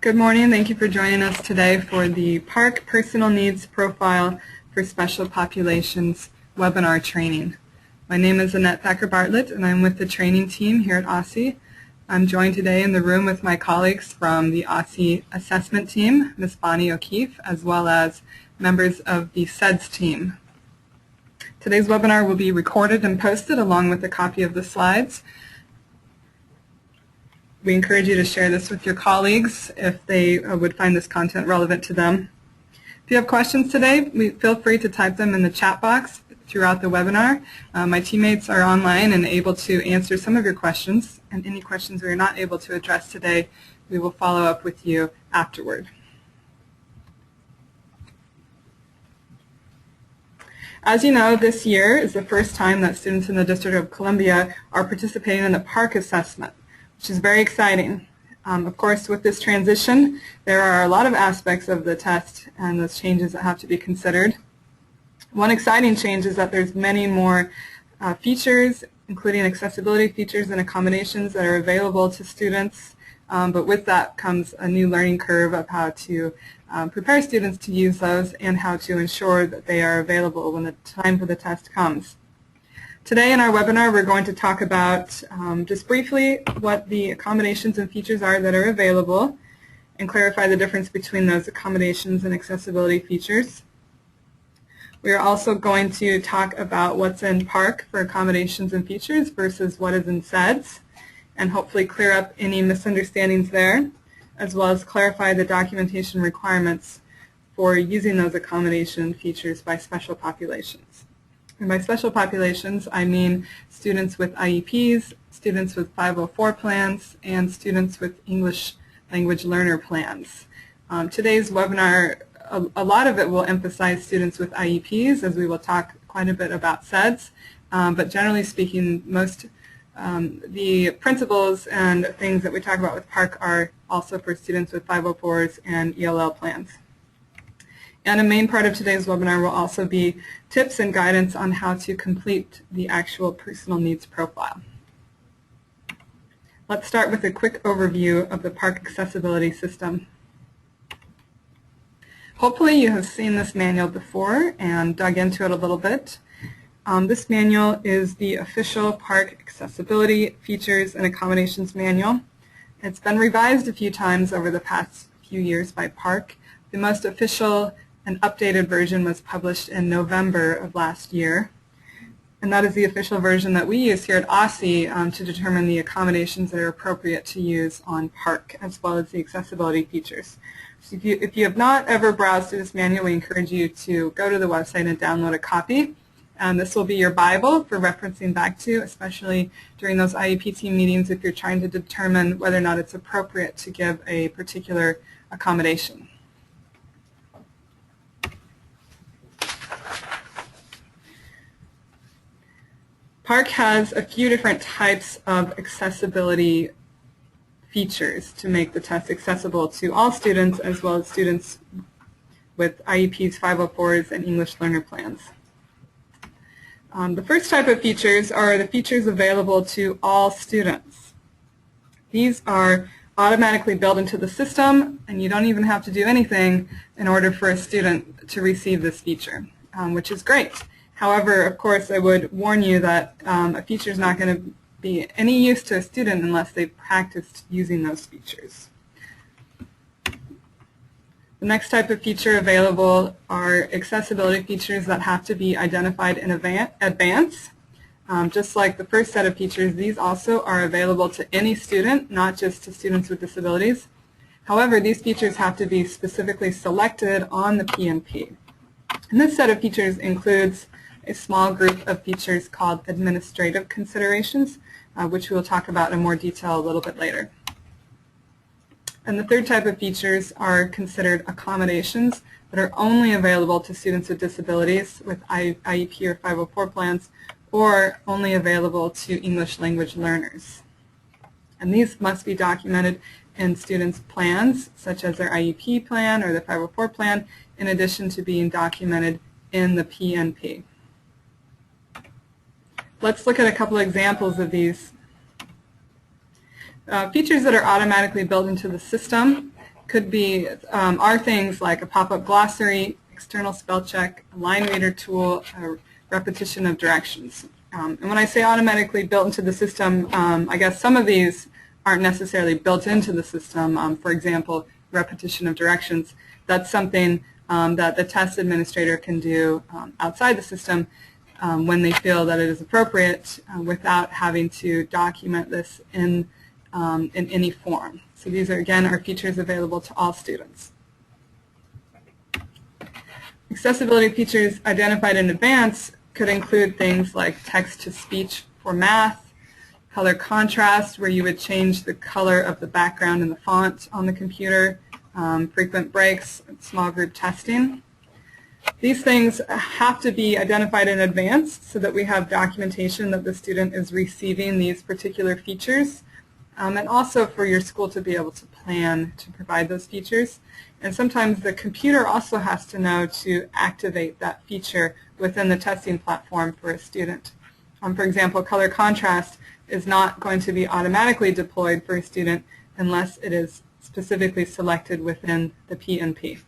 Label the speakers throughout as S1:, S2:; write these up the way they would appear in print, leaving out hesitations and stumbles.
S1: Good morning. Thank you for joining us today for the PARCC Personal Needs Profile for Special Populations webinar training. My name is Annette Thacker-Bartlett, and I'm with the training team here at OSSE. I'm joined today in the room with my colleagues from the OSSE assessment team, Ms. Bonnie O'Keefe, as well as members of the SEDS team. Today's webinar will be recorded and posted along with a copy of the slides. We encourage you to share this with your colleagues if they would find this content relevant to them. If you have questions today, feel free to type them in the chat box throughout the webinar. My teammates are online and able to answer some of your questions, and any questions we are not able to address today, we will follow up with you afterward. As you know, this year is the first time that students in the District of Columbia are participating in the PARCC assessment, which is very exciting. Of course, with this transition, there are a lot of aspects of the test and those changes that have to be considered. One exciting change is that there's many more features, including accessibility features and accommodations that are available to students, but with that comes a new learning curve of how to prepare students to use those and how to ensure that they are available when the time for the test comes. Today in our webinar, we're going to talk about just briefly what the accommodations and features are that are available and clarify the difference between those accommodations and accessibility features. We are also going to talk about what's in PARCC for accommodations and features versus what is in SEDS, and hopefully clear up any misunderstandings there, as well as clarify the documentation requirements for using those accommodation features by special populations. And by special populations, I mean students with IEPs, students with 504 plans, and students with English language learner plans. Today's webinar, a lot of it will emphasize students with IEPs, as we will talk quite a bit about SEDS, but generally speaking, most the principles and things that we talk about with PARCC are also for students with 504s and ELL plans. And a main part of today's webinar will also be tips and guidance on how to complete the actual personal needs profile. Let's start with a quick overview of the PARCC accessibility system. Hopefully you have seen this manual before and dug into it a little bit. This manual is the official PARCC accessibility features and accommodations manual. It's been revised a few times over the past few years by PARCC. The most official and updated version was published in November of last year, and that is the official version that we use here at OSSE to determine the accommodations that are appropriate to use on PARCC, as well as the accessibility features. So if you have not ever browsed through this manual, we encourage you to go to the website and download a copy. This will be your Bible for referencing back to, especially during those IEP team meetings if you're trying to determine whether or not it's appropriate to give a particular accommodation. PARCC has a few different types of accessibility features to make the test accessible to all students, as well as students with IEPs, 504s, and English learner plans. The first type of features are the features available to all students. These are automatically built into the system, and you don't even have to do anything in order for a student to receive this feature, which is great. However, of course, I would warn you that a feature is not going to be any use to a student unless they've practiced using those features. The next type of feature available are accessibility features that have to be identified in advance. Just like the first set of features, these also are available to any student, not just to students with disabilities. However, these features have to be specifically selected on the PNP. And this set of features includes a small group of features called administrative considerations, which we'll talk about in more detail a little bit later. And the third type of features are considered accommodations that are only available to students with disabilities with IEP or 504 plans, or only available to English language learners. And these must be documented in students' plans, such as their IEP plan or the 504 plan, in addition to being documented in the PNP. Let's look at a couple examples of these. Features that are automatically built into the system could be are things like a pop-up glossary, external spell check, a line reader tool, a repetition of directions. And when I say automatically built into the system, I guess some of these aren't necessarily built into the system. For example, repetition of directions. That's something that the test administrator can do outside the system when they feel that it is appropriate without having to document this in any form. So these are, again, are features available to all students. Accessibility features identified in advance could include things like text-to-speech for math, color contrast, where you would change the color of the background and the font on the computer, frequent breaks, small group testing. These things have to be identified in advance so that we have documentation that the student is receiving these particular features, and also for your school to be able to plan to provide those features. And sometimes the computer also has to know to activate that feature within the testing platform for a student. For example, color contrast is not going to be automatically deployed for a student unless it is specifically selected within the PNP.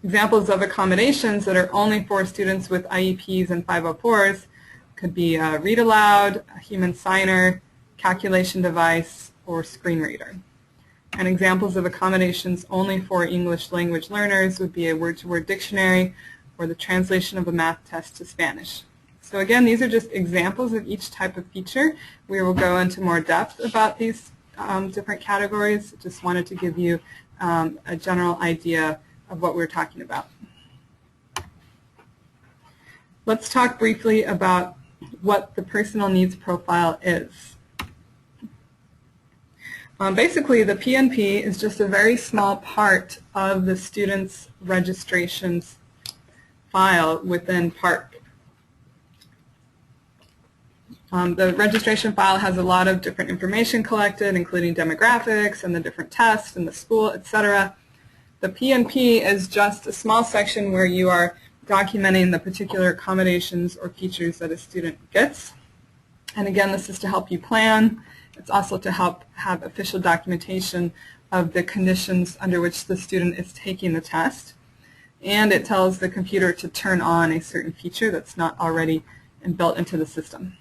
S1: Examples of accommodations that are only for students with IEPs and 504s could be a read aloud, a human signer, calculation device, or screen reader. And examples of accommodations only for English language learners would be a word-to-word dictionary or the translation of a math test to Spanish. So again, these are just examples of each type of feature. We will go into more depth about these different categories. Just wanted to give you a general idea of what we're talking about. Let's talk briefly about what the personal needs profile is. Basically, the PNP is just a very small part of the student's registrations file within PARCC. The registration file has a lot of different information collected, including demographics and the different tests and the school, etc. The PNP is just a small section where you are documenting the particular accommodations or features that a student gets. And again, this is to help you plan. It's also to help have official documentation of the conditions under which the student is taking the test. And it tells the computer to turn on a certain feature that's not already built into the system.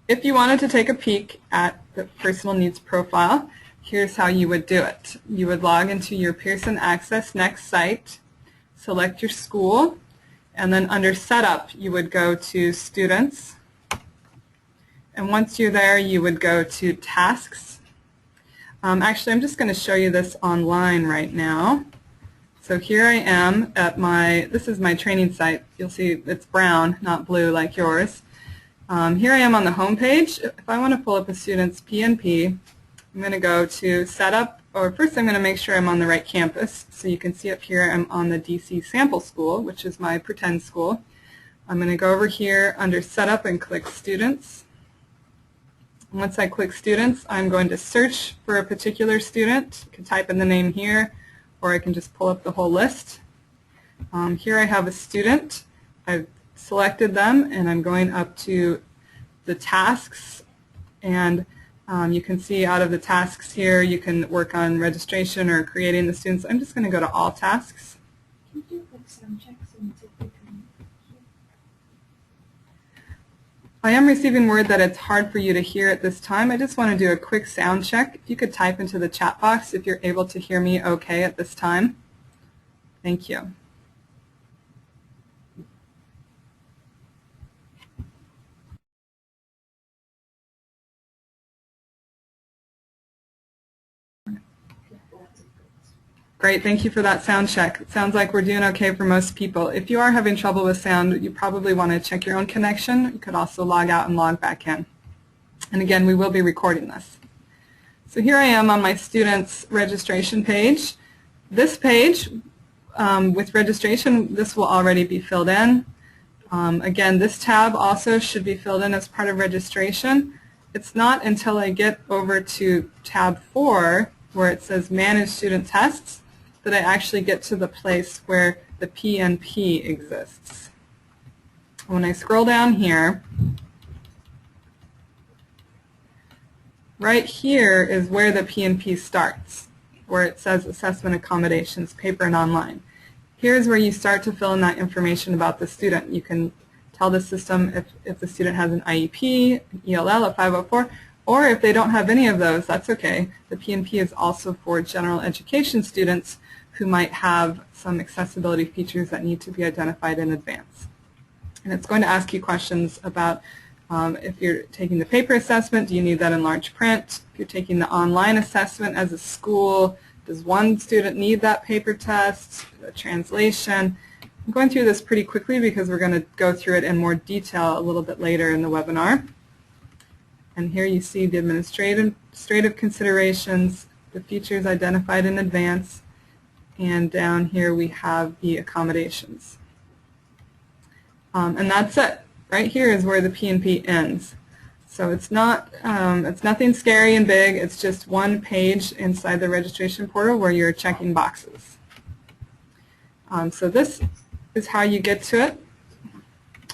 S1: If you wanted to take a peek at the personal needs profile, here's how you would do it. You would log into your Pearson Access Next site, select your school, and then under Setup you would go to Students. And once you're there, you would go to Tasks. Actually, I'm just going to show you this online right now. So here I am at this is my training site. You'll see it's brown, not blue like yours. Here I am on the home page. If I want to pull up a student's PNP, I'm going to go to Setup, or first I'm going to make sure I'm on the right campus. So you can see up here I'm on the DC sample school, which is my pretend school. I'm going to go over here under Setup and click Students. Once I click Students, I'm going to search for a particular student. You can type in the name here, or I can just pull up the whole list. Here I have a student. I've selected them, and I'm going up to the tasks, and you can see out of the tasks here you can work on registration or creating the students. I'm just going to go to All Tasks.
S2: Can you do like sound checks and see if they can hear?
S1: I am receiving word that it's hard for you to hear at this time. I just want to do a quick sound check. If you could type into the chat box if you're able to hear me okay at this time. Thank you. Great, thank you for that sound check. It sounds like we're doing okay for most people. If you are having trouble with sound, you probably want to check your own connection. You could also log out and log back in. And again, we will be recording this. So here I am on my student's registration page. This page, with registration, this will already be filled in. Again, this tab also should be filled in as part of registration. It's not until I get over to tab 4, where it says Manage Student Tests, that I actually get to the place where the PNP exists. When I scroll down here, right here is where the PNP starts, where it says assessment accommodations, paper and online. Here's where you start to fill in that information about the student. You can tell the system if the student has an IEP, an ELL, a 504, or if they don't have any of those, that's okay. The PNP is also for general education students who might have some accessibility features that need to be identified in advance. And it's going to ask you questions about if you're taking the paper assessment, do you need that in large print? If you're taking the online assessment as a school, does one student need that paper test, the translation? I'm going through this pretty quickly because we're going to go through it in more detail a little bit later in the webinar. And here you see the administrative considerations, the features identified in advance, and down here we have the accommodations. And that's it. Right here is where the PNP ends. So it's nothing scary and big. It's just one page inside the registration portal where you're checking boxes. So this is how you get to it.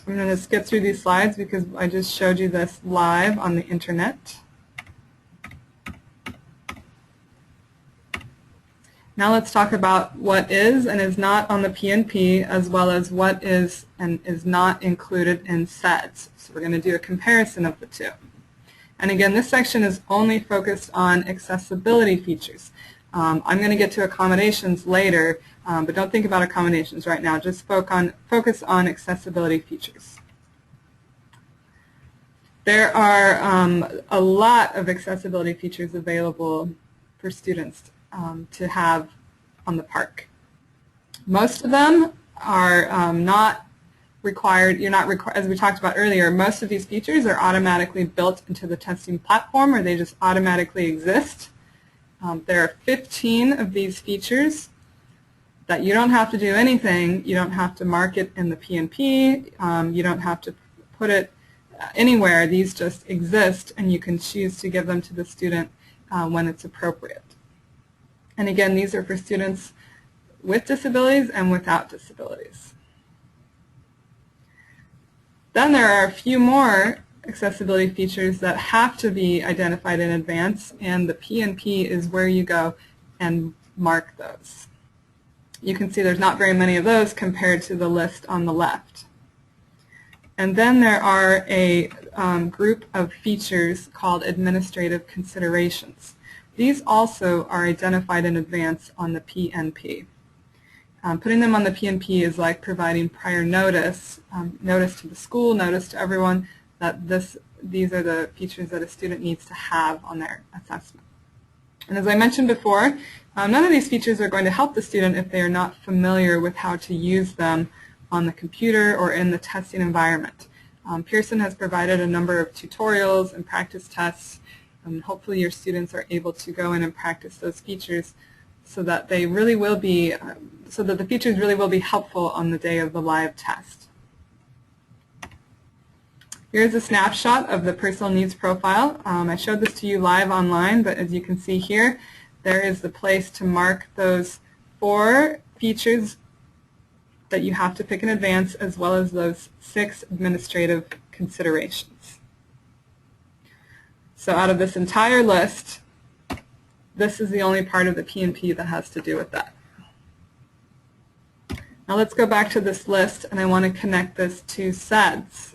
S1: I'm going to skip through these slides because I just showed you this live on the internet. Now let's talk about what is and is not on the PNP, as well as what is and is not included in SEDS. So we're going to do a comparison of the two. And again, this section is only focused on accessibility features. I'm going to get to accommodations later, but don't think about accommodations right now. Just focus on accessibility features. There are a lot of accessibility features available for students to have on the PARCC. Most of them are not required. As we talked about earlier, most of these features are automatically built into the testing platform, or they just automatically exist. There are 15 of these features that you don't have to do anything. You don't have to mark it in the PNP. You don't have to put it anywhere. These just exist, and you can choose to give them to the student when it's appropriate. And again, these are for students with disabilities and without disabilities. Then there are a few more accessibility features that have to be identified in advance, and the PNP is where you go and mark those. You can see there's not very many of those compared to the list on the left. And then there are a group of features called administrative considerations. These also are identified in advance on the PNP. Putting them on the PNP is like providing prior notice, notice to the school, notice to everyone that these are the features that a student needs to have on their assessment. And as I mentioned before, none of these features are going to help the student if they are not familiar with how to use them on the computer or in the testing environment. Pearson has provided a number of tutorials and practice tests, and hopefully your students are able to go in and practice those features so that they really will be, so that the features really will be helpful on the day of the live test. Here's a snapshot of the Personal Needs Profile. I showed this to you live online, but as you can see here, there is the place to mark those 4 features that you have to pick in advance, as well as those 6 administrative considerations. So out of this entire list, this is the only part of the PNP that has to do with that. Now let's go back to this list, and I want to connect this to SEDS.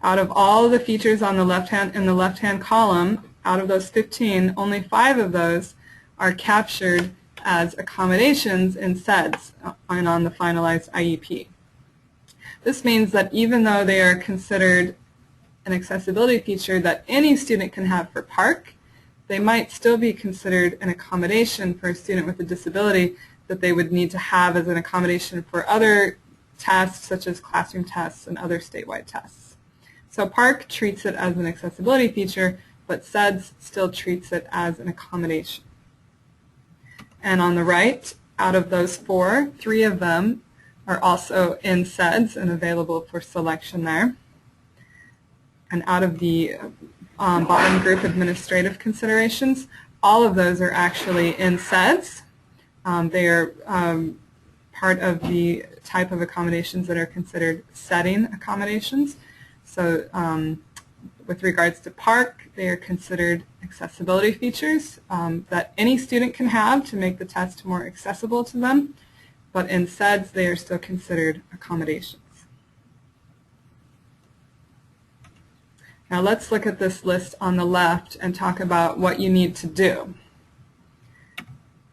S1: Out of all the features on the in the left-hand column, out of those 15, only 5 of those are captured as accommodations in SEDS and on the finalized IEP. This means that even though they are considered an accessibility feature that any student can have for PARCC, they might still be considered an accommodation for a student with a disability that they would need to have as an accommodation for other tests, such as classroom tests and other statewide tests. So PARCC treats it as an accessibility feature, but SEDS still treats it as an accommodation. And on the right, out of those 4, 3 of them are also in SEDS and available for selection there. And out of the bottom group, administrative considerations, all of those are actually in SEDS. They are part of the type of accommodations that are considered setting accommodations. So With regards to PARCC, they are considered accessibility features that any student can have to make the test more accessible to them, but in SEDS they are still considered accommodations. Now let's look at this list on the left and talk about what you need to do.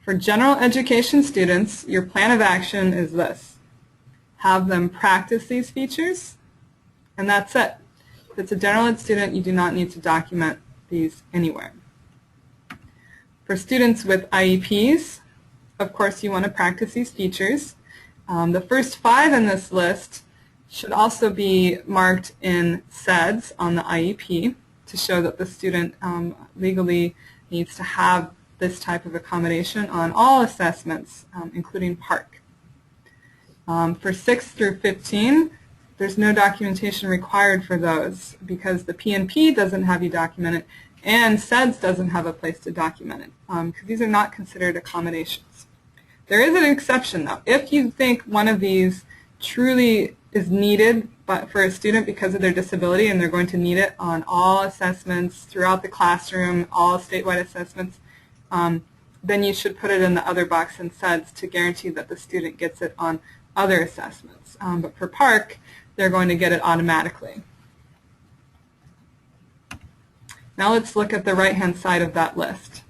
S1: For general education students, your plan of action is this. Have them practice these features, and that's it. If it's a general ed student, you do not need to document these anywhere. For students with IEPs, of course you want to practice these features. The first 5 in this list should also be marked in SEDS on the IEP to show that the student legally needs to have this type of accommodation on all assessments, including PARCC. For 6 through 15, there's no documentation required for those because the PNP doesn't have you document it and SEDS doesn't have a place to document it because these are not considered accommodations. There is an exception though. If you think one of these truly is needed for a student because of their disability and they're going to need it on all assessments throughout the classroom, all statewide assessments, then you should put it in the other box in SEDS to guarantee that the student gets it on other assessments. But for PARCC, they're going to get it automatically. Now let's look at the right-hand side of that list.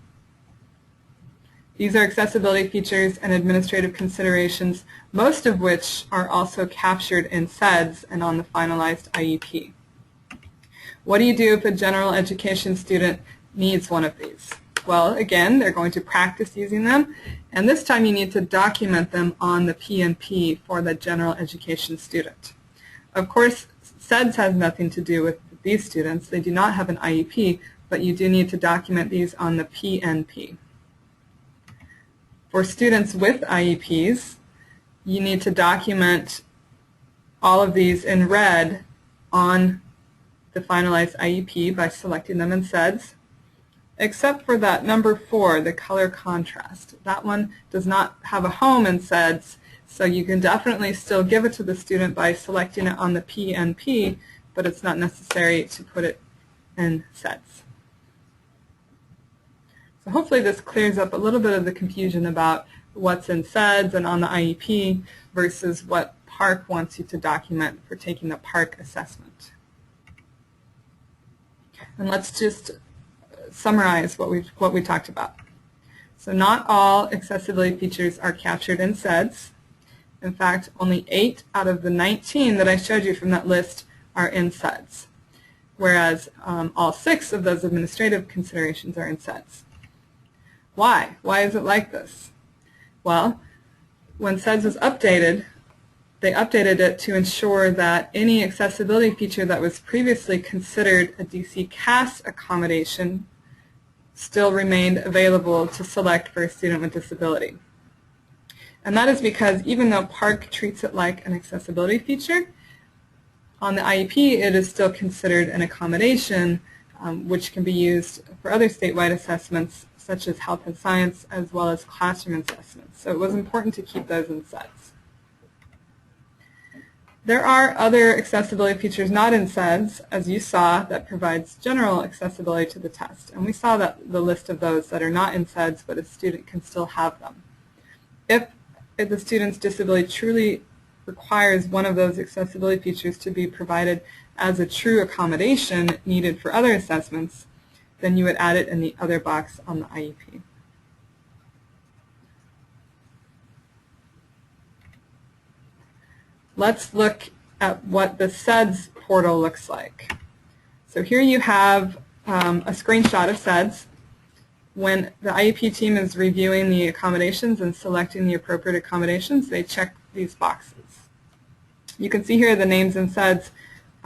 S1: These are accessibility features and administrative considerations, most of which are also captured in SEDS and on the finalized IEP. What do you do if a general education student needs one of these? Well, again, they're going to practice using them, and this time you need to document them on the PNP for the general education student. Of course, SEDS has nothing to do with these students. They do not have an IEP, but you do need to document these on the PNP. For students with IEPs, you need to document all of these in red on the finalized IEP by selecting them in SEDS, except for that number 4, the color contrast. That one does not have a home in SEDS, so you can definitely still give it to the student by selecting it on the PNP, but it's not necessary to put it in SEDS. So hopefully this clears up a little bit of the confusion about what's in SEDS and on the IEP versus what PARCC wants you to document for taking the PARCC assessment. And let's just summarize what we talked about. So not all accessibility features are captured in SEDS. In fact, only 8 out of the 19 that I showed you from that list are in SEDS, whereas all 6 of those administrative considerations are in SEDS. Why? Why is it like this? Well, when SEDS was updated, they updated it to ensure that any accessibility feature that was previously considered a DC CAS accommodation still remained available to select for a student with disability. And that is because even though PARCC treats it like an accessibility feature, on the IEP it is still considered an accommodation which can be used for other statewide assessments such as health and science as well as classroom assessments. So it was important to keep those in SEDS. There are other accessibility features not in SEDS, as you saw, that provides general accessibility to the test. And we saw that the list of those that are not in SEDS, but a student can still have them. If the student's disability truly requires one of those accessibility features to be provided as a true accommodation needed for other assessments, then you would add it in the other box on the IEP. Let's look at what the SEDS portal looks like. So here you have a screenshot of SEDS. When the IEP team is reviewing the accommodations and selecting the appropriate accommodations, they check these boxes. You can see here the names in SEDS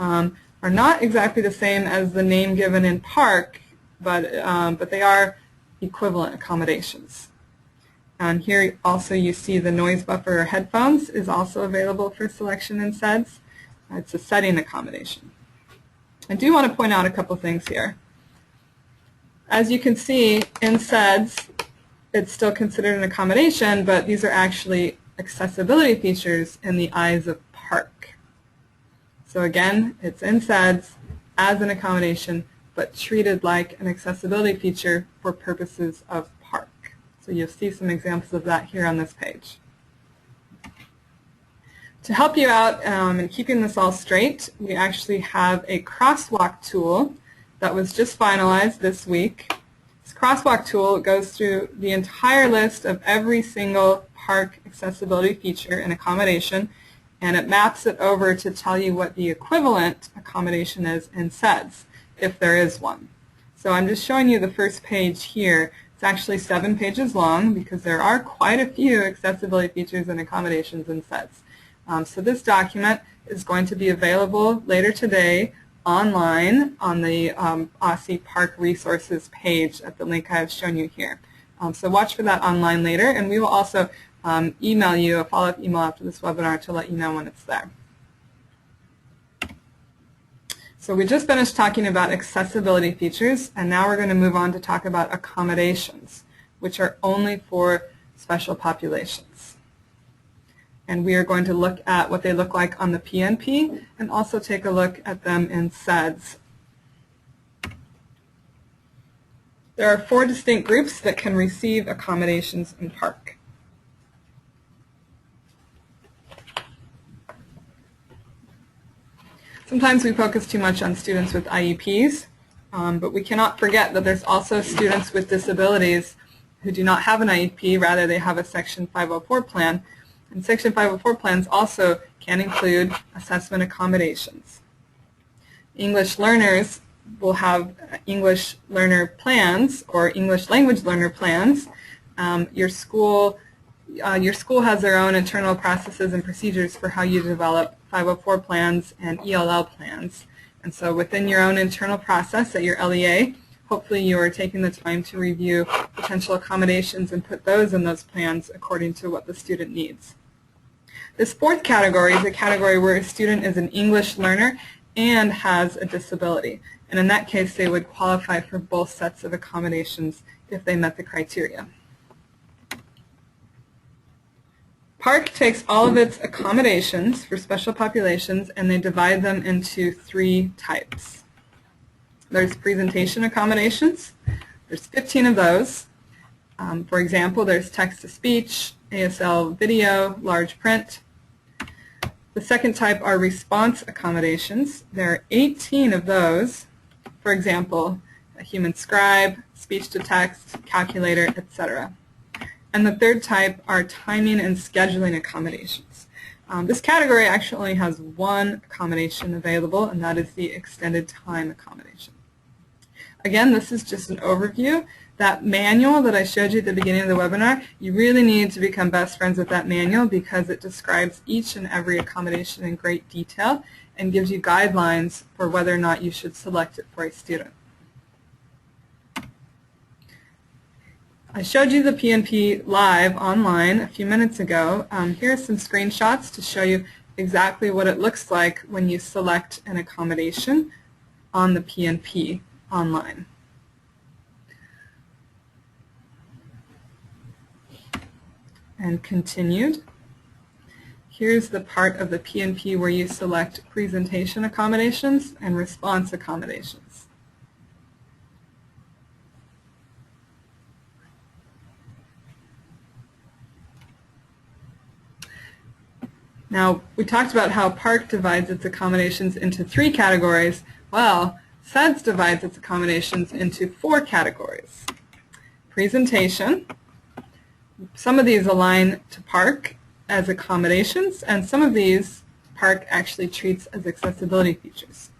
S1: are not exactly the same as the name given in PARCC, but they are equivalent accommodations. And here also you see the noise buffer or headphones is also available for selection in SEDS. It's a setting accommodation. I do want to point out a couple things here. As you can see in SEDS, it's still considered an accommodation, but these are actually accessibility features in the eyes of PARCC. So again, it's in SEDS, as an accommodation, but treated like an accessibility feature for purposes of PARCC. So you'll see some examples of that here on this page. To help you out in keeping this all straight, we actually have a Crosswalk tool that was just finalized this week. This Crosswalk tool goes through the entire list of every single PARCC accessibility feature and accommodation, and it maps it over to tell you what the equivalent accommodation is in SEDS, if there is one. So I'm just showing you the first page here. It's actually 7 pages long because there are quite a few accessibility features and accommodations in SEDS. So this document is going to be available later today online on the OSCE PARCC resources page at the link I have shown you here. So watch for that online later, and we will also email you a follow-up email after this webinar to let you know when it's there. So we just finished talking about accessibility features, and now we're going to move on to talk about accommodations, which are only for special populations. And we are going to look at what they look like on the PNP and also take a look at them in SEDS. There are 4 distinct groups that can receive accommodations in PARCC. Sometimes we focus too much on students with IEPs, but we cannot forget that there's also students with disabilities who do not have an IEP, rather they have a Section 504 plan. And Section 504 plans also can include assessment accommodations. English learners will have English learner plans or English language learner plans. Your school has their own internal processes and procedures for how you develop 504 plans and ELL plans. And so within your own internal process at your LEA, hopefully you are taking the time to review potential accommodations and put those in those plans according to what the student needs. This 4th category is a category where a student is an English learner and has a disability. And in that case, they would qualify for both sets of accommodations if they met the criteria. PARCC takes all of its accommodations for special populations and they divide them into 3 types. There's presentation accommodations. There's 15 of those. For example, there's text-to-speech, ASL video, large print. The second type are response accommodations. There are 18 of those. For example, a human scribe, speech-to-text, calculator, etc. And the third type are timing and scheduling accommodations. This category actually only has 1 accommodation available, and that is the extended time accommodation. Again, this is just an overview. That manual that I showed you at the beginning of the webinar, you really need to become best friends with that manual because it describes each and every accommodation in great detail and gives you guidelines for whether or not you should select it for a student. I showed you the PNP live online a few minutes ago. Here are some screenshots to show you exactly what it looks like when you select an accommodation on the PNP online. And continued. Here's the part of the PNP where you select presentation accommodations and response accommodations. Now, we talked about how PARCC divides its accommodations into 3 categories. Well, SEDS divides its accommodations into 4 categories. Presentation. Some of these align to PARCC as accommodations, and some of these PARCC actually treats as accessibility features.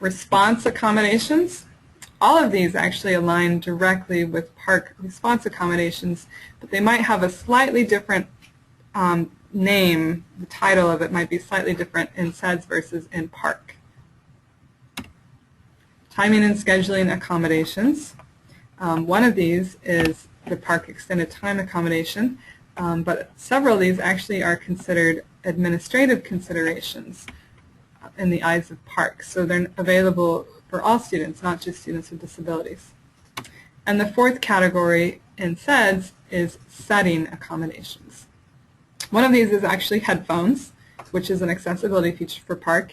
S1: Response accommodations. All of these actually align directly with PARCC response accommodations, but they might have a slightly different name. The title of it might be slightly different in SEDS versus in PARCC. Timing and scheduling accommodations. One of these is the PARCC extended time accommodation, but several of these actually are considered administrative considerations in the eyes of PARCC, so they're available for all students, not just students with disabilities. And the 4th category in SEDS is setting accommodations. One of these is actually headphones, which is an accessibility feature for PARCC.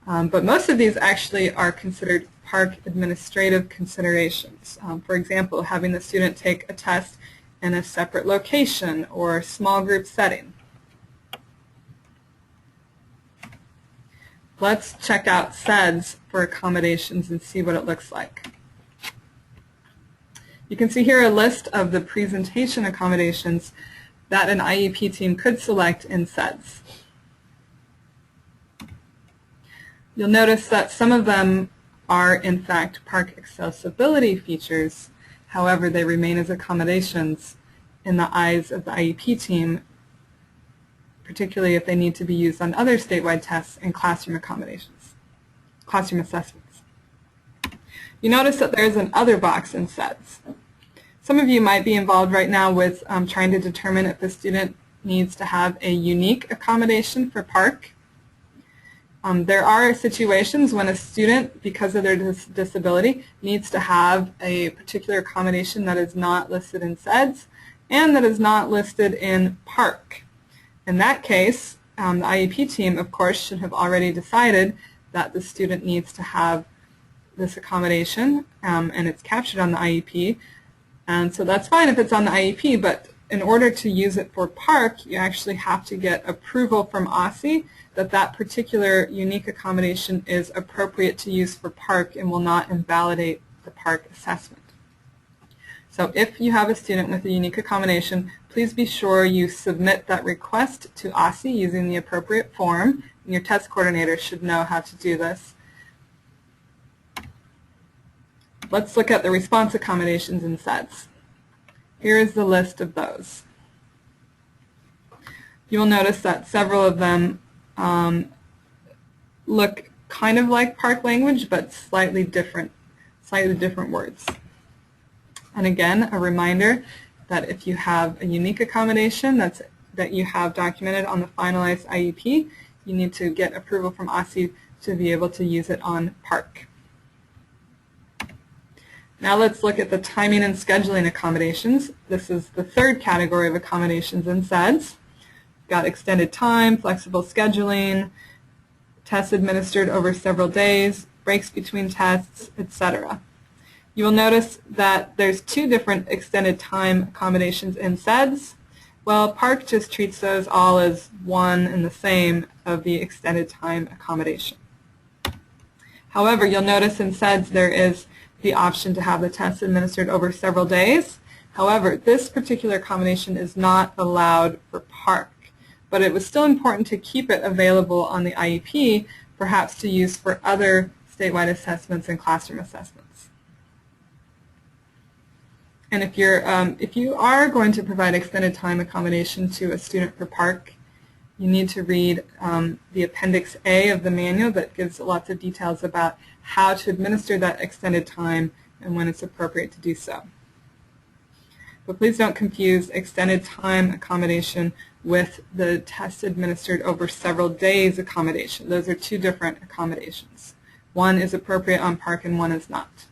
S1: But most of these actually are considered PARCC administrative considerations. For example, having the student take a test in a separate location or small group setting. Let's check out SEDS for accommodations and see what it looks like. You can see here a list of the presentation accommodations that an IEP team could select in SEDS. You'll notice that some of them are in fact PARCC accessibility features. However, they remain as accommodations in the eyes of the IEP team, particularly if they need to be used on other statewide tests and classroom accommodations, classroom assessments. You notice that there's an other box in SEDS. Some of you might be involved right now with trying to determine if the student needs to have a unique accommodation for PARCC. There are situations when a student, because of their disability, needs to have a particular accommodation that is not listed in SEDS and that is not listed in PARCC. In that case, the IEP team, of course, should have already decided that the student needs to have this accommodation, and it's captured on the IEP. And so that's fine if it's on the IEP, but in order to use it for PARCC, you actually have to get approval from OSSE that that particular unique accommodation is appropriate to use for PARCC and will not invalidate the PARCC assessment. So if you have a student with a unique accommodation, please be sure you submit that request to OSSE using the appropriate form, and your test coordinator should know how to do this. Let's look at the response accommodations in SEDS. Here is the list of those. You will notice that several of them look kind of like PARCC language, but slightly different words. And again, a reminder that if you have a unique accommodation that you have documented on the finalized IEP, you need to get approval from OSSE to be able to use it on PARCC. Now let's look at the timing and scheduling accommodations. This is the third category of accommodations in SEDS. We've got extended time, flexible scheduling, tests administered over several days, breaks between tests, etc. You will notice that there's two different extended time accommodations in SEDS. Well, PARCC just treats those all as one and the same of the extended time accommodation. However, you'll notice in SEDS there is the option to have the test administered over several days. However, this particular accommodation is not allowed for PARCC, but it was still important to keep it available on the IEP, perhaps to use for other statewide assessments and classroom assessments. And if you are going to provide extended time accommodation to a student for PARCC, you need to read the Appendix A of the manual that gives lots of details about how to administer that extended time and when it's appropriate to do so. But please don't confuse extended time accommodation with the test administered over several days accommodation. Those are two different accommodations. One is appropriate on PARCC and one is not.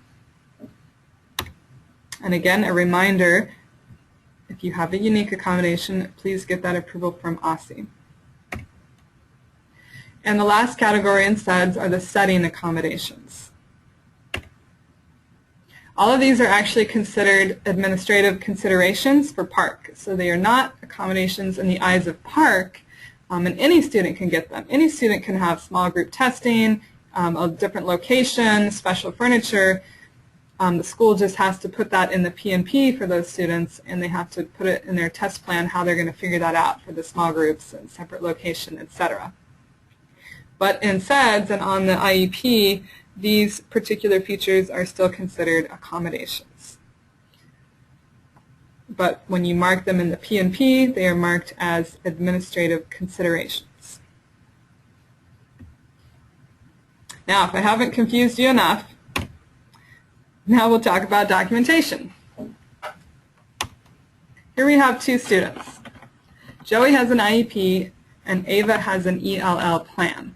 S1: And again, a reminder, if you have a unique accommodation, please get that approval from OSSE. And the last category in SEDS are the setting accommodations. All of these are actually considered administrative considerations for PARCC. So they are not accommodations in the eyes of PARCC, and any student can get them. Any student can have small group testing, a different location, special furniture. The school just has to put that in the PNP for those students, and they have to put it in their test plan how they're going to figure that out for the small groups and separate location, etc. But in SEDS and on the IEP, these particular features are still considered accommodations. But when you mark them in the PNP, they are marked as administrative considerations. Now, if I haven't confused you enough, now we'll talk about documentation. Here we have two students. Joey has an IEP and Ava has an ELL plan.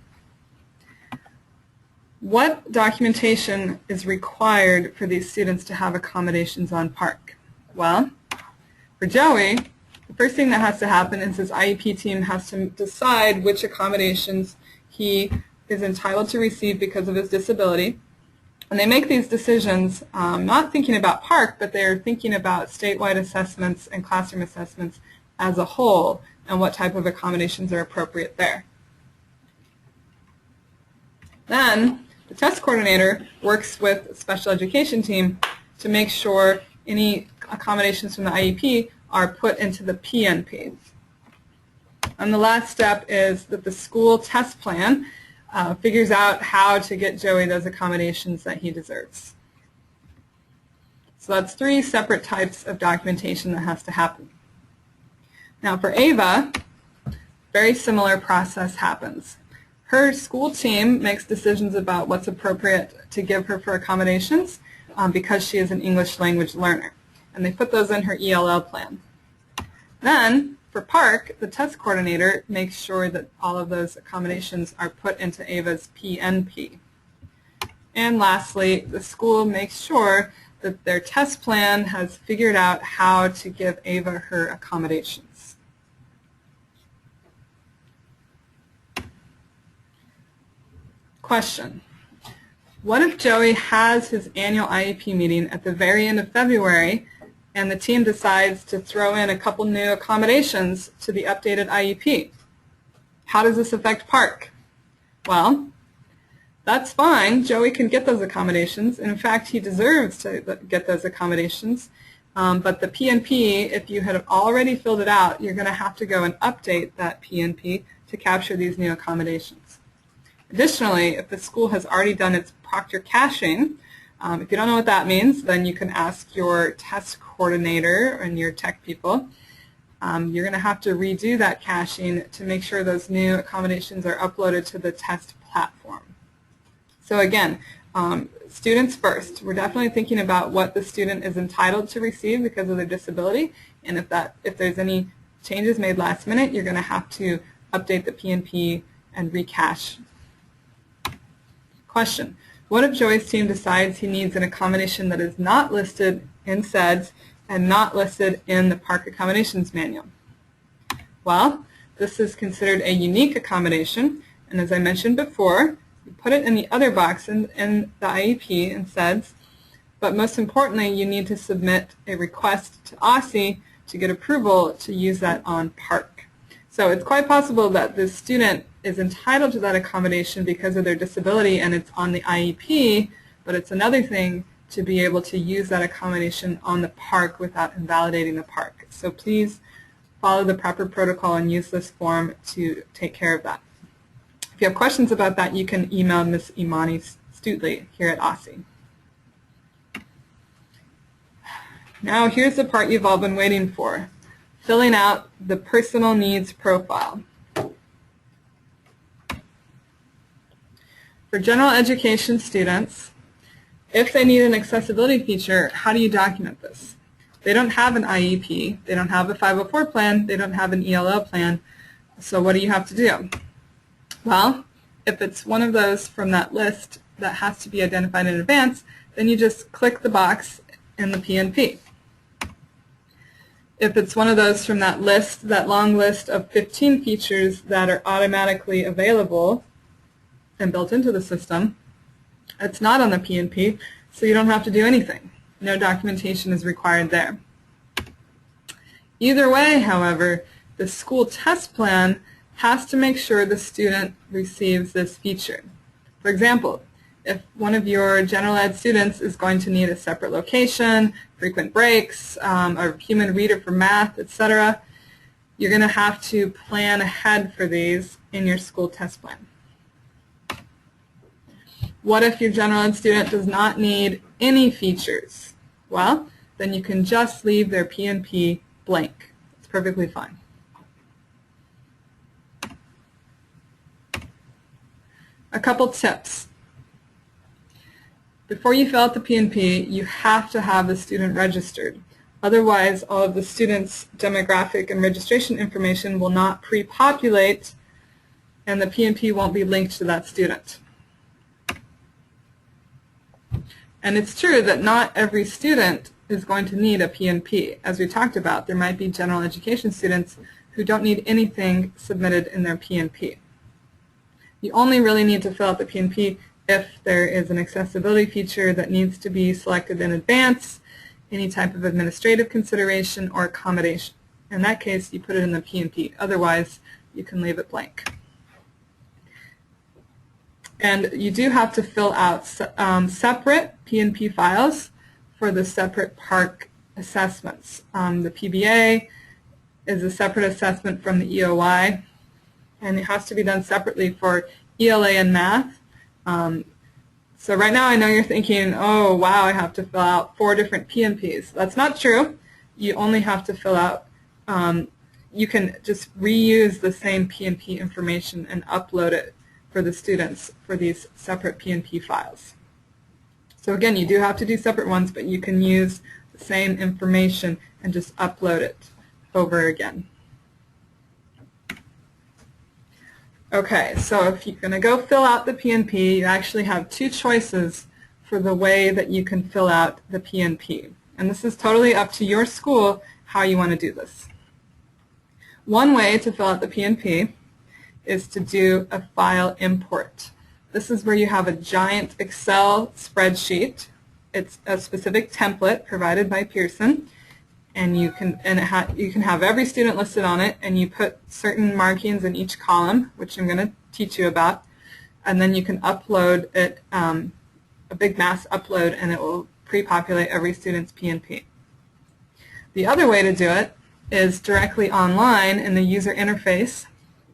S1: What documentation is required for these students to have accommodations on PARCC? Well, for Joey, the first thing that has to happen is his IEP team has to decide which accommodations he is entitled to receive because of his disability. And they make these decisions not thinking about PARCC, but they're thinking about statewide assessments and classroom assessments as a whole and what type of accommodations are appropriate there. Then the test coordinator works with the special education team to make sure any accommodations from the IEP are put into the PNPs. And the last step is that the school test plan figures out how to get Joey those accommodations that he deserves. So that's 3 separate types of documentation that has to happen. Now for Ava, very similar process happens. Her school team makes decisions about what's appropriate to give her for accommodations because she is an English language learner. And they put those in her ELL plan. Then for PARCC, the test coordinator makes sure that all of those accommodations are put into Ava's PNP. And lastly, the school makes sure that their test plan has figured out how to give Ava her accommodations. Question: what if Joey has his annual IEP meeting at the very end of February and the team decides to throw in a couple new accommodations to the updated IEP? How does this affect PARCC? Well, that's fine. Joey can get those accommodations. In fact, he deserves to get those accommodations. But the PNP, if you had already filled it out, you're going to have to go and update that PNP to capture these new accommodations. Additionally, if the school has already done its proctor caching, if you don't know what that means, then you can ask your test coordinator and your tech people. You're going to have to redo that caching to make sure those new accommodations are uploaded to the test platform. So again, students first. We're definitely thinking about what the student is entitled to receive because of their disability, and if there's any changes made last minute, you're going to have to update the PNP and recache. Question: what if Joey's team decides he needs an accommodation that is not listed in SEDS and not listed in the PARCC accommodations manual? Well, this is considered a unique accommodation, and as I mentioned before, you put it in the other box in the IEP in SEDS, but most importantly, you need to submit a request to OSSI to get approval to use that on PARCC. So it's quite possible that the student is entitled to that accommodation because of their disability and it's on the IEP, but it's another thing to be able to use that accommodation on the PARCC without invalidating the PARCC. So please follow the proper protocol and use this form to take care of that. If you have questions about that, you can email Ms. Imani Stutley here at OSSI. Now here's the part you've all been waiting for: filling out the personal needs profile. For general education students, if they need an accessibility feature, how do you document this? They don't have an IEP, they don't have a 504 plan, they don't have an ELL plan, so what do you have to do? Well, if it's one of those from that list that has to be identified in advance, then you just click the box in the PNP. If it's one of those from that list, that long list of 15 features that are automatically available and built into the system, it's not on the PNP, so you don't have to do anything. No documentation is required there. Either way, however, the school test plan has to make sure the student receives this feature. For example, if one of your general ed students is going to need a separate location, frequent breaks, a human reader for math, etc., you're going to have to plan ahead for these in your school test plan. What if your general ed student does not need any features? Well, then you can just leave their PNP blank. It's perfectly fine. A couple tips. Before you fill out the PNP, you have to have the student registered. Otherwise, all of the student's demographic and registration information will not pre-populate, and the PNP won't be linked to that student. And it's true that not every student is going to need a PNP. As we talked about, there might be general education students who don't need anything submitted in their PNP. You only really need to fill out the PNP if there is an accessibility feature that needs to be selected in advance, any type of administrative consideration, or accommodation. In that case, you put it in the PNP. Otherwise, you can leave it blank. And you do have to fill out separate PNP files for the separate PARCC assessments. The PBA is a separate assessment from the EOY, and it has to be done separately for ELA and math. So right now I know you're thinking, oh wow, I have to fill out 4 different PNPs. That's not true. You only have to fill out, you can just reuse the same PNP information and upload it for the students for these separate PNP files. So again, you do have to do separate ones, but you can use the same information and just upload it over again. Okay, so if you're going to go fill out the PNP, you actually have 2 choices for the way that you can fill out the PNP. And this is totally up to your school how you want to do this. One way to fill out the PNP is to do a file import. This is where you have a giant Excel spreadsheet. It's a specific template provided by Pearson, and you can have every student listed on it, and you put certain markings in each column, which I'm going to teach you about, and then you can upload it, a big mass upload, and it will pre-populate every student's PNP. The other way to do it is directly online in the user interface.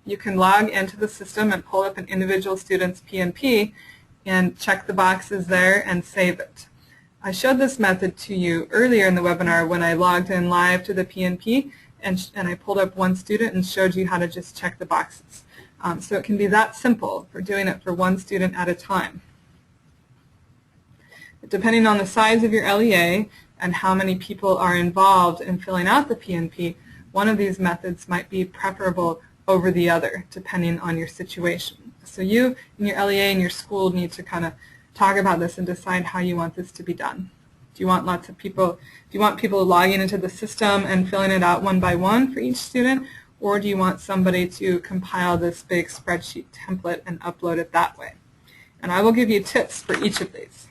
S1: You can log into the system and pull up an individual student's PNP and check the boxes there and save it. I showed this method to you earlier in the webinar when I logged in live to the PNP and I pulled up one student and showed you how to just check the boxes. So it can be that simple for doing it for one student at a time. Depending on the size of your LEA and how many people are involved in filling out the PNP, one of these methods might be preferable over the other, depending on your situation. So you and your LEA and your school need to kind of talk about this and decide how you want this to be done. Do you want lots of people, do you want people logging into the system and filling it out one by one for each student, or do you want somebody to compile this big spreadsheet template and upload it that way? And I will give you tips for each of these.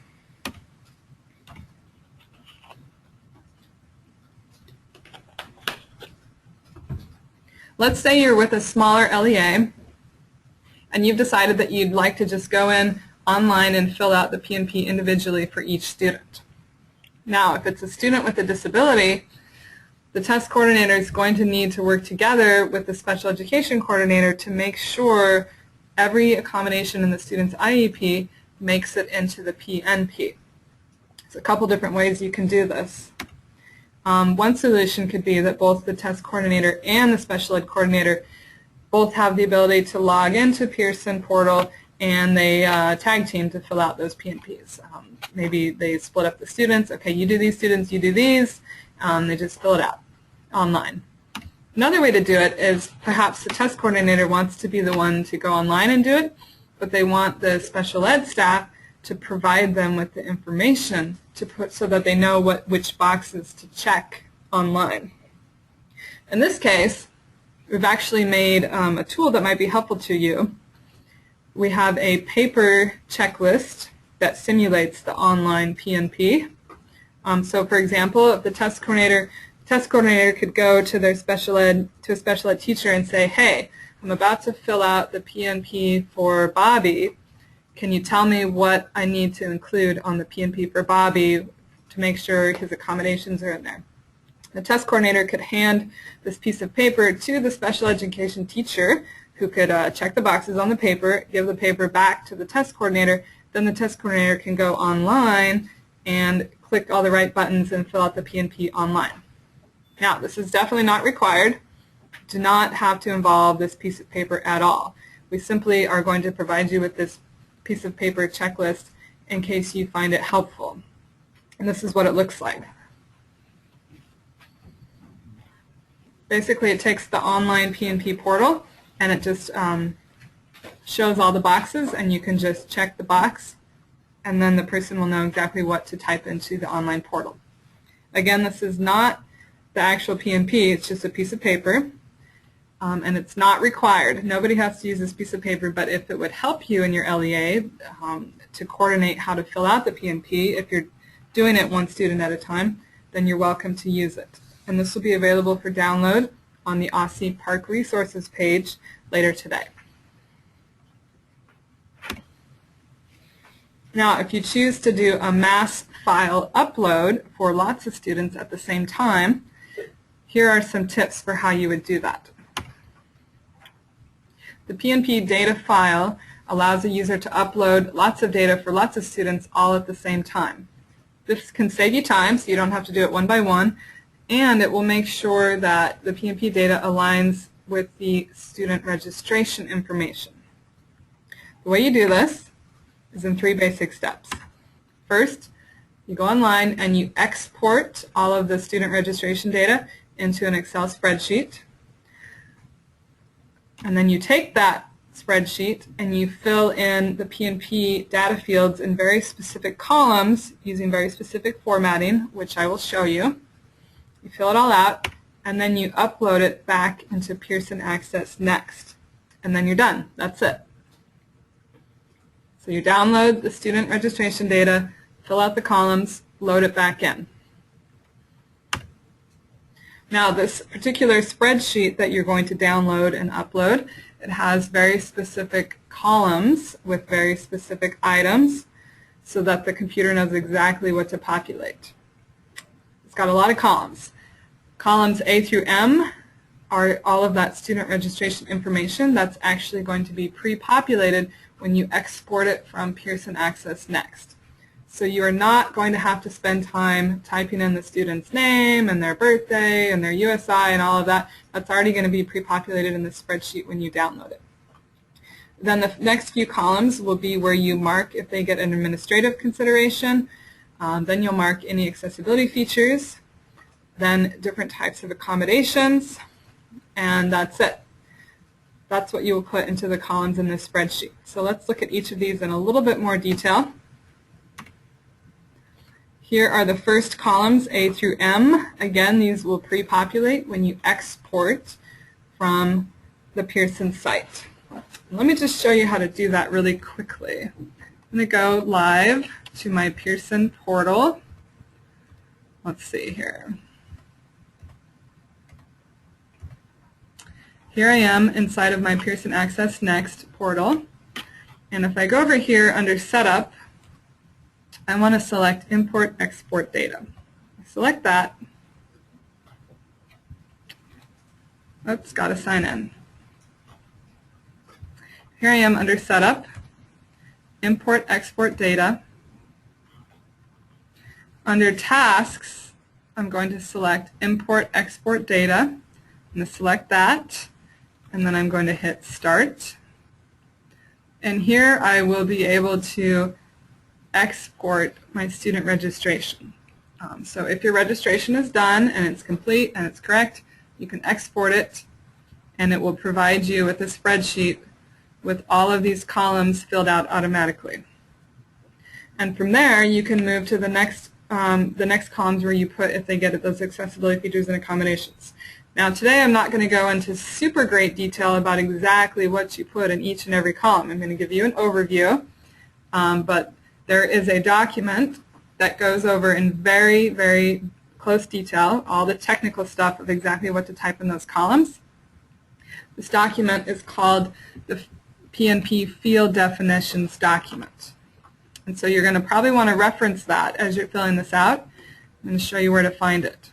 S1: Let's say you're with a smaller LEA and you've decided that you'd like to just go in online and fill out the PNP individually for each student. Now, if it's a student with a disability, the test coordinator is going to need to work together with the special education coordinator to make sure every accommodation in the student's IEP makes it into the PNP. There's a couple different ways you can do this. One solution could be that both the test coordinator and the special ed coordinator both have the ability to log into Pearson portal and they tag team to fill out those PNPs. Maybe they split up the students. Okay, you do these students, you do these. They just fill it out online. Another way to do it is perhaps the test coordinator wants to be the one to go online and do it, but they want the special ed staff to provide them with the information to put so that they know which boxes to check online. In this case, we've actually made a tool that might be helpful to you. We have a paper checklist that simulates the online PNP. So for example, if the test coordinator could go to a special ed teacher and say, hey, I'm about to fill out the PNP for Bobby. Can you tell me what I need to include on the PNP for Bobby to make sure his accommodations are in there? The test coordinator could hand this piece of paper to the special education teacher who could check the boxes on the paper, give the paper back to the test coordinator. Then the test coordinator can go online and click all the right buttons and fill out the PNP online. Now, this is definitely not required. Do not have to involve this piece of paper at all. We simply are going to provide you with this piece of paper checklist in case you find it helpful. And this is what it looks like. Basically, it takes the online PNP portal and it just shows all the boxes, and you can just check the box, and then the person will know exactly what to type into the online portal. Again, this is not the actual PNP, it's just a piece of paper. and it's not required. Nobody has to use this piece of paper, but if it would help you in your LEA to coordinate how to fill out the PNP, if you're doing it one student at a time, then you're welcome to use it. And this will be available for download on the PARCC PARCC Resources page later today. Now, if you choose to do a mass file upload for lots of students at the same time, here are some tips for how you would do that. The PNP data file allows a user to upload lots of data for lots of students all at the same time. This can save you time, so you don't have to do it one by one, and it will make sure that the PNP data aligns with the student registration information. The way you do this is in 3 basic steps. First, you go online and you export all of the student registration data into an Excel spreadsheet. And then you take that spreadsheet and you fill in the PNP data fields in very specific columns using very specific formatting, which I will show you. You fill it all out, and then you upload it back into Pearson Access Next. And then you're done. That's it. So you download the student registration data, fill out the columns, load it back in. Now, this particular spreadsheet that you're going to download and upload, it has very specific columns with very specific items so that the computer knows exactly what to populate. It's got a lot of columns. Columns A through M are all of that student registration information that's actually going to be pre-populated when you export it from Pearson Access Next. So you are not going to have to spend time typing in the student's name and their birthday and their USI and all of that. That's already going to be pre-populated in the spreadsheet when you download it. Then the next few columns will be where you mark if they get an administrative consideration. Then you'll mark any accessibility features, then different types of accommodations, and that's it. That's what you will put into the columns in this spreadsheet. So let's look at each of these in a little bit more detail. Here are the first columns, A through M. Again, these will pre-populate when you export from the Pearson site. Let me just show you how to do that really quickly. I'm going to go live to my Pearson portal. Let's see here. Here I am inside of my Pearson Access Next portal. And if I go over here under Setup, I want to select Import Export Data. I select that. Oops, got to sign in. Here I am under Setup, Import Export Data. Under Tasks, I'm going to select Import Export Data. I'm going to select that, and then I'm going to hit Start. And here I will be able to export my student registration. So if your registration is done and it's complete and it's correct, you can export it, and it will provide you with a spreadsheet with all of these columns filled out automatically. And from there, you can move to the next columns where you put if they get those accessibility features and accommodations. Now today I'm not going to go into super great detail about exactly what you put in each and every column. I'm going to give you an overview, but there is a document that goes over in very, very close detail all the technical stuff of exactly what to type in those columns. This document is called the PNP Field Definitions document. And so you're going to probably want to reference that as you're filling this out. I'm going to show you where to find it.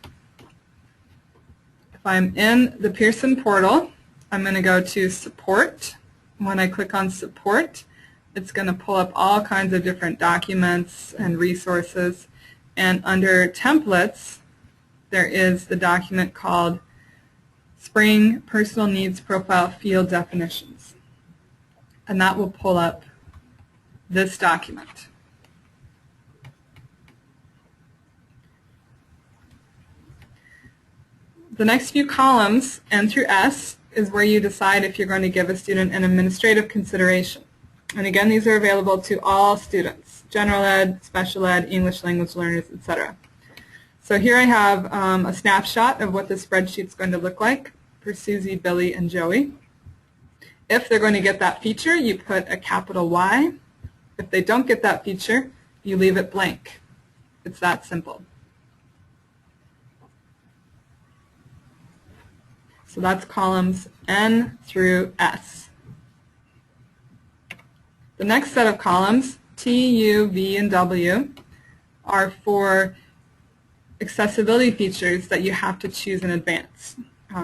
S1: If I'm in the Pearson portal, I'm going to go to Support. When I click on Support, it's going to pull up all kinds of different documents and resources. And under Templates, there is the document called Spring Personal Needs Profile Field Definitions. And that will pull up this document. The next few columns, N through S, is where you decide if you're going to give a student an administrative consideration. And again, these are available to all students, general ed, special ed, English language learners, etc. So here I have a snapshot of what the spreadsheet is going to look like. for Susie, Billy, and Joey. If they're going to get that feature, you put a capital Y. If they don't get that feature, you leave it blank. It's that simple. So that's columns N through S. The next set of columns, T, U, V, and W, are for accessibility features that you have to choose in advance.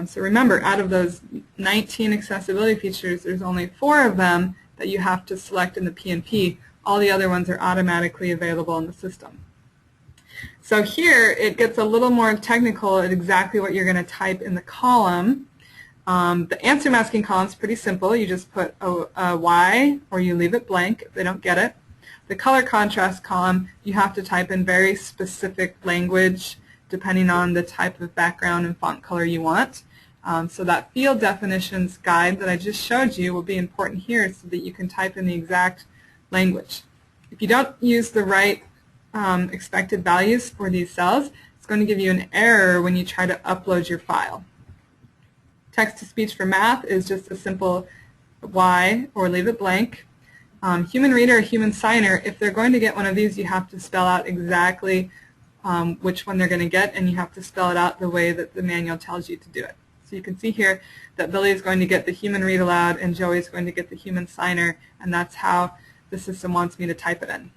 S1: So remember, out of those 19 accessibility features, there's only 4 of them that you have to select in the PNP. All the other ones are automatically available in the system. So here it gets a little more technical at exactly what you're going to type in the column. The answer masking column is pretty simple. You just put a Y or you leave it blank if they don't get it. The color contrast column, you have to type in very specific language depending on the type of background and font color you want. So that field definitions guide that I just showed you will be important here so that you can type in the exact language. If you don't use the right expected values for these cells, it's going to give you an error when you try to upload your file. Text-to-speech for math is just a simple Y or leave it blank. Human reader or human signer, if they're going to get one of these, you have to spell out exactly which one they're going to get, and you have to spell it out the way that the manual tells you to do it. So you can see here that Billy is going to get the human read aloud and Joey is going to get the human signer, and that's how the system wants me to type it in.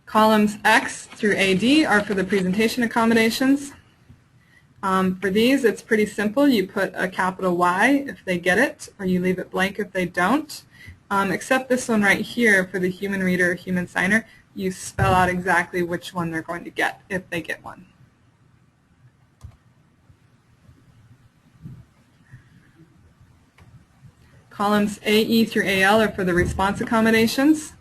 S1: Columns X through AD are for the presentation accommodations. For these, it's pretty simple. You put a capital Y if they get it, or you leave it blank if they don't. Except this one right here for the human reader or human signer, you spell out exactly which one they're going to get if they get one. Columns AE through AL are for the response accommodations.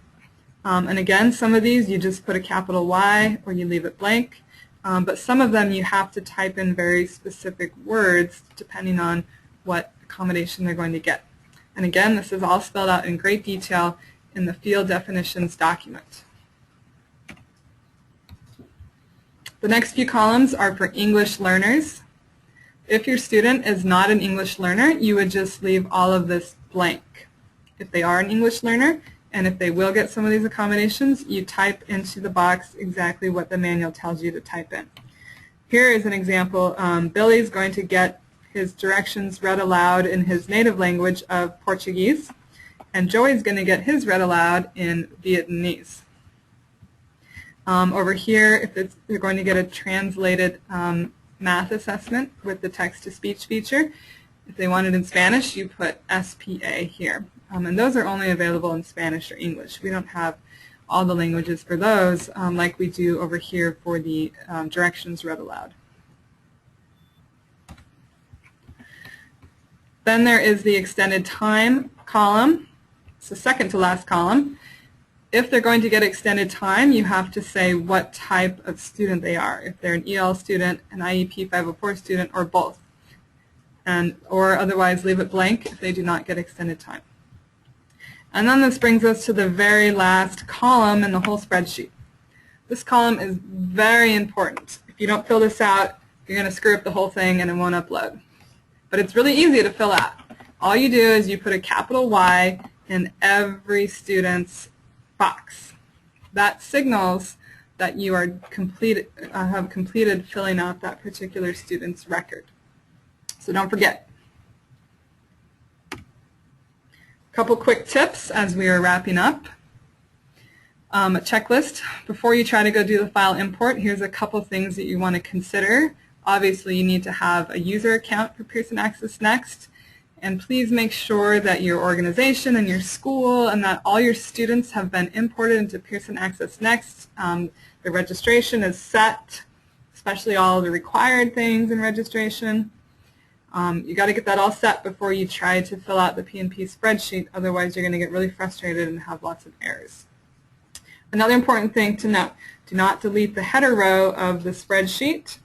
S1: And again, some of these you just put a capital Y or you leave it blank. But some of them you have to type in very specific words depending on what accommodation they're going to get. And again, this is all spelled out in great detail in the field definitions document. The next few columns are for English learners. If your student is not an English learner, you would just leave all of this blank. If they are an English learner, and if they will get some of these accommodations, you type into the box exactly what the manual tells you to type in. Here is an example. Billy's going to get his directions read aloud in his native language of Portuguese, and Joey's going to get his read aloud in Vietnamese. Over here, if they're going to get a translated math assessment with the text-to-speech feature, if they want it in Spanish, you put SPA here. And those are only available in Spanish or English. We don't have all the languages for those like we do over here for the directions read aloud. Then there is the extended time column. It's the second to last column. If they're going to get extended time, you have to say what type of student they are. If they're an EL student, an IEP 504 student, or both. Or otherwise leave it blank if they do not get extended time. And then this brings us to the very last column in the whole spreadsheet. This column is very important. If you don't fill this out, you're going to screw up the whole thing and it won't upload. But it's really easy to fill out. All you do is you put a capital Y in every student's box. That signals that you are have completed filling out that particular student's record. So don't forget. A couple quick tips as we are wrapping up. A checklist. Before you try to go do the file import, here's a couple things that you want to consider. Obviously, you need to have a user account for Pearson Access Next. And please make sure that your organization and your school and that all your students have been imported into Pearson Access Next. The registration is set, especially all of the required things in registration. You got to get that all set before you try to fill out the PNP spreadsheet. Otherwise, you're going to get really frustrated and have lots of errors. Another important thing to note, do not delete the header row of the spreadsheet,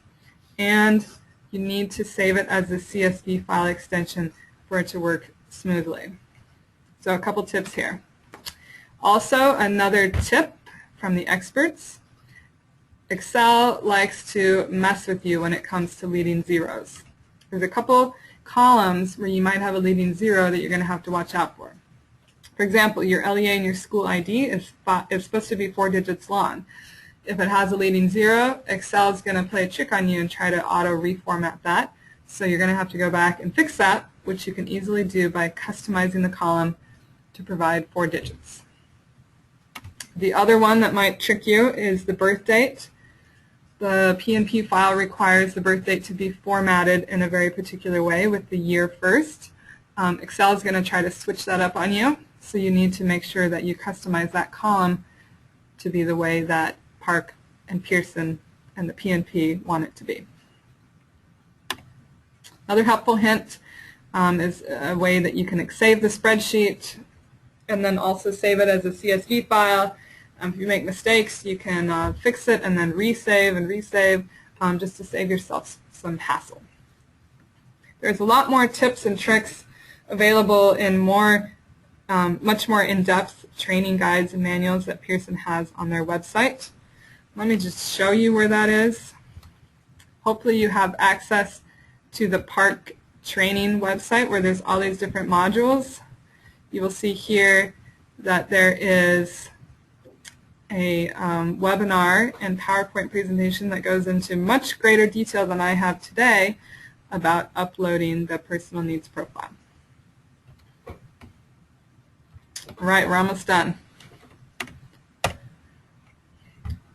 S1: and you need to save it as a CSV file extension for it to work smoothly. So a couple tips here. Also, another tip from the experts, Excel likes to mess with you when it comes to leading zeros. There's a couple columns where you might have a leading zero that you're going to have to watch out for. For example, your LEA and your school ID is supposed to be 4 digits long. If it has a leading zero, Excel is going to play a trick on you and try to auto-reformat that. So you're going to have to go back and fix that, which you can easily do by customizing the column to provide 4 digits. The other one that might trick you is the birth date. The PNP file requires the birth date to be formatted in a very particular way with the year first. Excel is going to try to switch that up on you, so you need to make sure that you customize that column to be the way that PARCC and Pearson and the PNP want it to be. Another helpful hint is a way that you can save the spreadsheet and then also save it as a CSV file. If you make mistakes, you can fix it and then resave and resave just to save yourself some hassle. There's a lot more tips and tricks available in much more in-depth training guides and manuals that Pearson has on their website. Let me just show you where that is. Hopefully you have access to the PARCC training website where there's all these different modules. You will see here that there is a webinar and PowerPoint presentation that goes into much greater detail than I have today about uploading the personal needs profile. All right, we're almost done.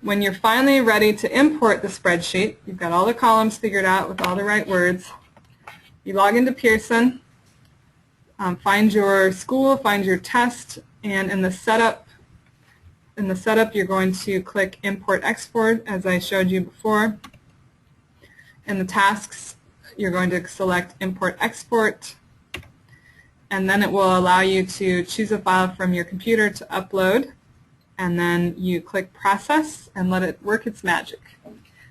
S1: When you're finally ready to import the spreadsheet, you've got all the columns figured out with all the right words, you log into Pearson, find your school, find your test, and in the setup you're going to click Import Export as I showed you before. In the tasks you're going to select Import Export, and then it will allow you to choose a file from your computer to upload, and then you click Process and let it work its magic.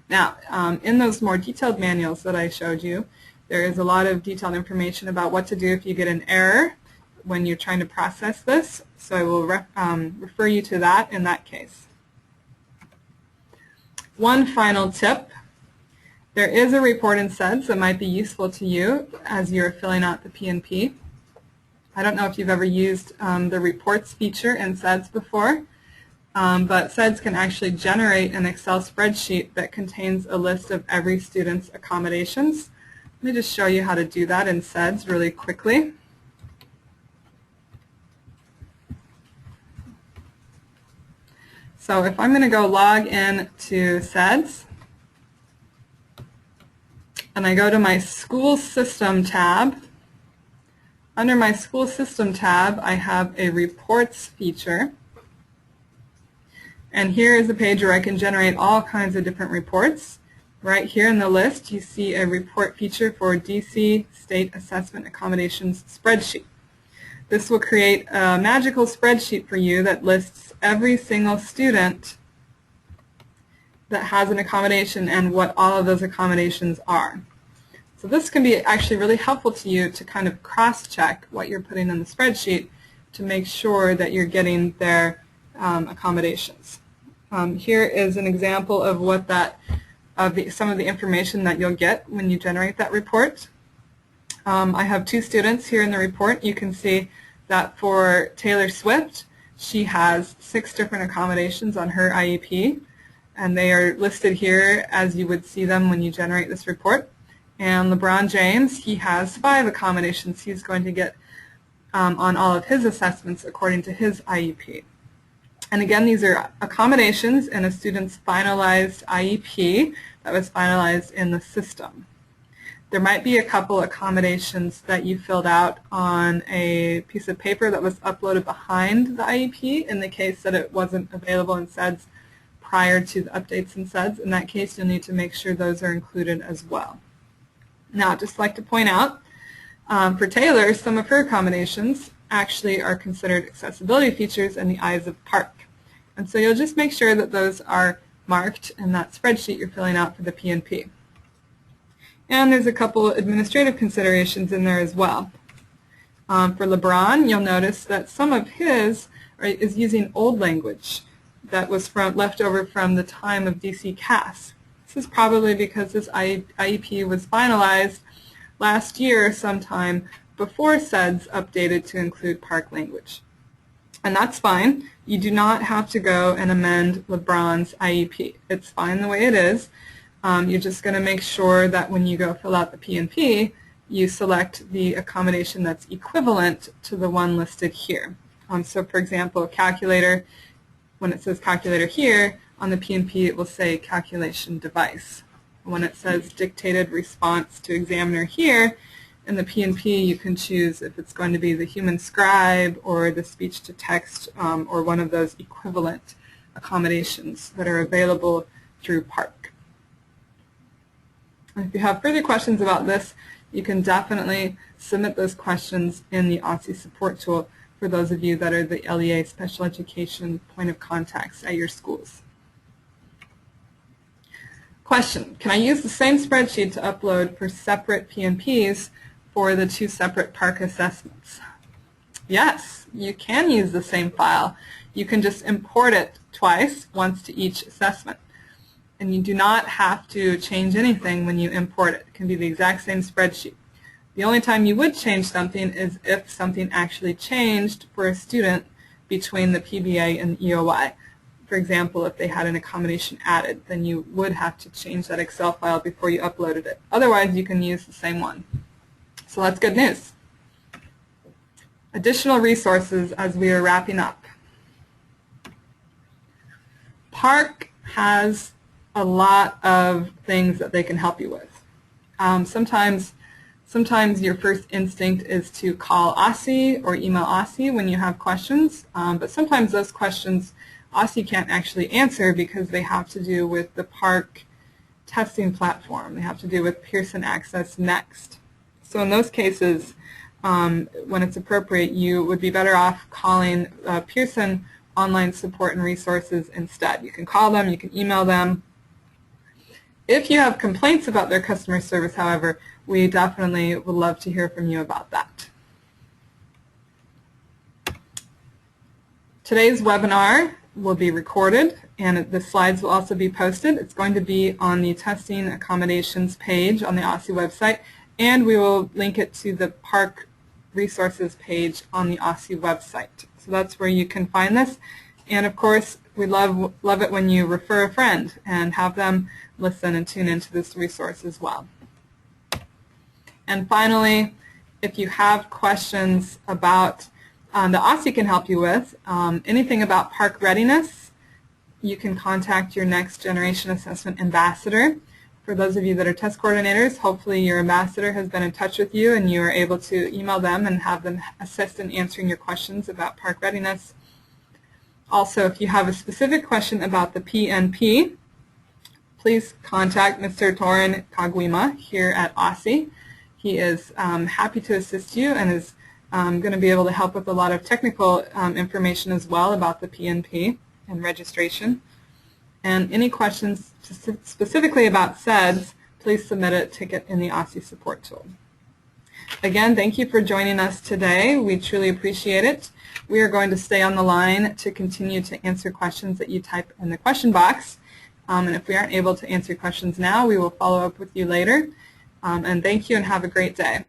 S1: Now, in those more detailed manuals that I showed you, there is a lot of detailed information about what to do if you get an error when you're trying to process this, so I will refer you to that in that case. One final tip. There is a report in SEDS that might be useful to you as you're filling out the PNP. I don't know if you've ever used the reports feature in SEDS before, but SEDS can actually generate an Excel spreadsheet that contains a list of every student's accommodations. Let me just show you how to do that in SEDS really quickly. So if I'm going to go log in to SEDS, and I go to my school system tab, under my school system tab I have a reports feature, and here is a page where I can generate all kinds of different reports. Right here in the list you see a report feature for DC State Assessment Accommodations spreadsheet. This will create a magical spreadsheet for you that lists every single student that has an accommodation and what all of those accommodations are. So this can be actually really helpful to you to kind of cross-check what you're putting in the spreadsheet to make sure that you're getting their accommodations. Here is an example of what some of the information that you'll get when you generate that report. I have 2 students here in the report. You can see that for Taylor Swift, she has 6 different accommodations on her IEP, and they are listed here as you would see them when you generate this report. And LeBron James, he has 5 accommodations he's going to get on all of his assessments according to his IEP. And again, these are accommodations in a student's finalized IEP that was finalized in the system. There might be a couple accommodations that you filled out on a piece of paper that was uploaded behind the IEP in the case that it wasn't available in SEDS prior to the updates in SEDS. In that case, you'll need to make sure those are included as well. Now, I'd just like to point out, for Taylor, some of her accommodations actually are considered accessibility features in the eyes of PARCC. And so you'll just make sure that those are marked in that spreadsheet you're filling out for the PNP. And there's a couple administrative considerations in there as well. For LeBron, you'll notice that some of his is using old language that was left over from the time of DC CAS. This is probably because this IEP was finalized last year sometime before SEDS updated to include PARCC language. And that's fine. You do not have to go and amend LeBron's IEP. It's fine the way it is. You're just going to make sure that when you go fill out the PNP, you select the accommodation that's equivalent to the one listed here. So for example, calculator, when it says calculator here, on the PNP it will say calculation device. When it says dictated response to examiner here, in the PNP you can choose if it's going to be the human scribe or the speech to text or one of those equivalent accommodations that are available through PARCC. And if you have further questions about this, you can definitely submit those questions in the OSSI support tool for those of you that are the LEA special education point of contacts at your schools. Question, can I use the same spreadsheet to upload for separate PNPs for the two separate PARCC assessments? Yes, you can use the same file. You can just import it twice, once to each assessment. And you do not have to change anything when you import it. It can be the exact same spreadsheet. The only time you would change something is if something actually changed for a student between the PBA and EOY. For example, if they had an accommodation added, then you would have to change that Excel file before you uploaded it. Otherwise, you can use the same one. So that's good news. Additional resources as we are wrapping up. PARCC has a lot of things that they can help you with. Sometimes your first instinct is to call OSSI or email OSSI when you have questions, but sometimes those questions OSSI can't actually answer because they have to do with the PARCC testing platform. They have to do with Pearson Access Next. So in those cases, when it's appropriate, you would be better off calling Pearson Online Support and Resources instead. You can call them, you can email them. If you have complaints about their customer service, however, we definitely would love to hear from you about that. Today's webinar will be recorded, and the slides will also be posted. It's going to be on the Testing Accommodations page on the OSSI website, and we will link it to the PARCC resources page on the OSSI website. So that's where you can find this. And of course, we love it when you refer a friend and have them listen and tune into this resource as well. And finally, if you have questions about the OSSI can help you with, anything about PARCC readiness, you can contact your Next Generation Assessment Ambassador. For those of you that are test coordinators, hopefully your ambassador has been in touch with you and you are able to email them and have them assist in answering your questions about PARCC readiness. Also, if you have a specific question about the PNP, please contact Mr. Torin Kagwima here at OSSI. He is happy to assist you and is going to be able to help with a lot of technical information as well about the PNP and registration. And any questions specifically about SEDS, please submit a ticket in the OSSI support tool. Again, thank you for joining us today. We truly appreciate it. We are going to stay on the line to continue to answer questions that you type in the question box. And if we aren't able to answer questions now, we will follow up with you later. And thank you and have a great day.